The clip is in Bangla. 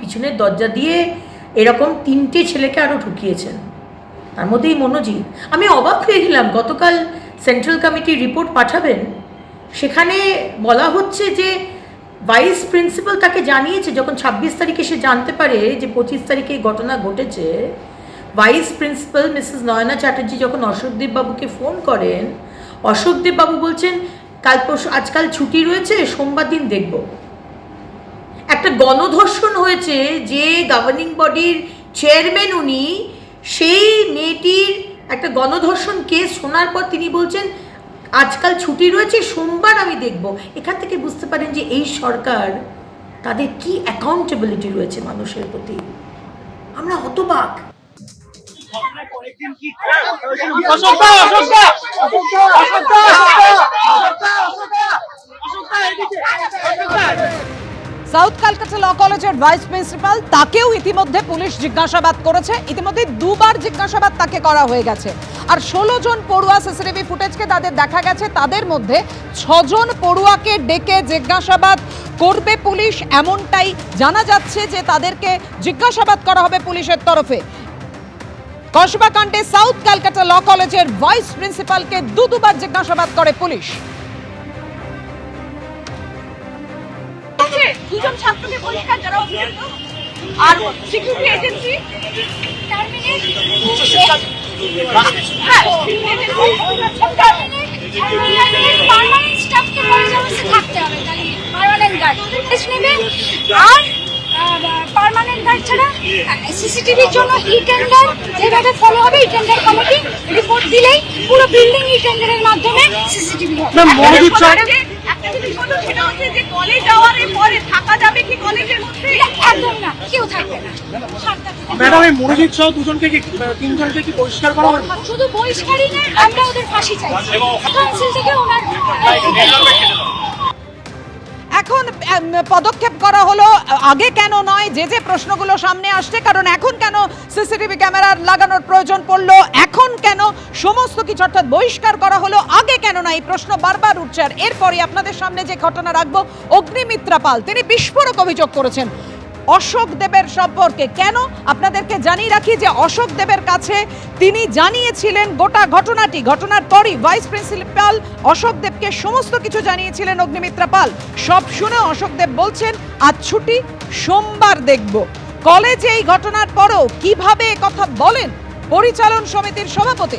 পিছনের দরজা দিয়ে এরকম 3টে ছেলেকে আরও ঢুকিয়েছেন, তার মধ্যেই মনোজিৎ। আমি অবাক হয়ে গেলাম, গতকাল সেন্ট্রাল কমিটি রিপোর্ট পাঠাবেন, সেখানে বলা হচ্ছে যে ভাইস প্রিন্সিপাল তাকে জানিয়েছে, যখন 26 তারিখে সে জানতে পারে যে 25 তারিখে এই ঘটনা ঘটেছে, vice principal Mrs Nayana Chatterjee যখন অশোকদেব বাবুকে ফোন করেন, অশোকদেব বাবু বলছেন কাল পরশু আজকাল ছুটি রয়েছে, সোমবার দিন দেখব। একটা গণধর্ষণ হয়েছে, যে গভর্নিং বডির চেয়ারম্যান উনি, সেই মেয়েটির একটা গণধর্ষণ কেস শোনার পর তিনি বলছেন আজকাল ছুটি রয়েছে, সোমবার আমি দেখব। এখান থেকে বুঝতে পারেন যে এই সরকার, তাদের কি অ্যাকাউন্টেবিলিটি রয়েছে মানুষের প্রতি। আমরা হতবাক। সাউথ ক্যালকাটা ল কলেজের ভাইস প্রিন্সিপাল, তাকেও ইতিমধ্যে পুলিশ জিজ্ঞাসাবাদ করেছে। ইতিমধ্যে 2বার জিজ্ঞাসাবাদ তাকে করা হয়ে গেছে। আর 16 জন পড়ুয়া সিসিটিভি ফুটেজকে তাদের দেখা গেছে, তাদের মধ্যে 6 জন পড়ুয়াকে ডেকে জিজ্ঞাসাবাদ করবে পুলিশ, এমনটাই জানা যাচ্ছে যে তাদেরকে জিজ্ঞাসাবাদ করা হবে পুলিশের তরফে। কসবা কাণ্ডে সাউথ ক্যালকাটা ল কলেজের ভাইস প্রিন্সিপালকে দুবার জিজ্ঞাসাবাদ করে পুলিশ। দুজন ছাত্রকে বহিষ্কার যারা অভিযুক্ত, আর সিকিউরিটি এজেন্সি পার্মানেন্ট স্টাফকে পরিচালনা থাকতে হবে, পার্মানেন্ট গার্ড নেবে। আর পার্মানেন্ট গার্ড ছাড়া সিসিটিভির জন্য ই-টেন্ডার যেভাবে ফলো হবে, ই-টেন্ডার কমিটি রিপোর্ট দিলেই পুরো বিল্ডিং ই-টেন্ডারের মাধ্যমে সিসিটিভি হবে। একটা জিনিস বলতো, সেটা হচ্ছে যে কলেজ যাওয়ার পরে থাকা যাবে কি কলেজের মধ্যে? একদম না, কেউ থাকবে না। ম্যাডাম, এই মনোজিৎ সহ 3জনকে কি পরিষ্কার করা হবে? শুধু বহিষ্কারই না, আমরা ওদের ফাঁসি চাইছি। কাউন্সিল থেকে ওনার এখন পদক্ষেপ করা হলো, আগে কেন নয়, যে যে প্রশ্নগুলো সামনে আসছে, কারণ এখন কেন সিসিটিভি ক্যামেরা লাগানোর প্রয়োজন পড়লো, এখন কেন সমস্ত কিছু অর্থাৎ বহিষ্কার করা হলো, আগে কেন না, এই প্রশ্ন বারবার উঠছে। আর এরপরই আপনাদের সামনে যে ঘটনা রাখবো, অগ্নিমিত্রা পাল, তিনি বিস্ফোরক অভিযোগ করেছেন অশোক দেবের সম্পর্কে। কেন আপনাদেরকে জানিয়ে রাখি যে অশোক দেবের কাছে তিনি জানিয়েছিলেন গোটা ঘটনাটি, ঘটনার পরই ভাইস প্রিন্সিপাল অশোক দেবকে সমস্ত কিছু জানিয়েছিলেন অগ্নিমিত্রা পাল। সব শুনে অশোক দেব বলছেন আজ ছুটি, সোমবার দেখব। কলেজে এই ঘটনার পরও কিভাবে কথা বলেন পরিচালন সমিতির সভাপতি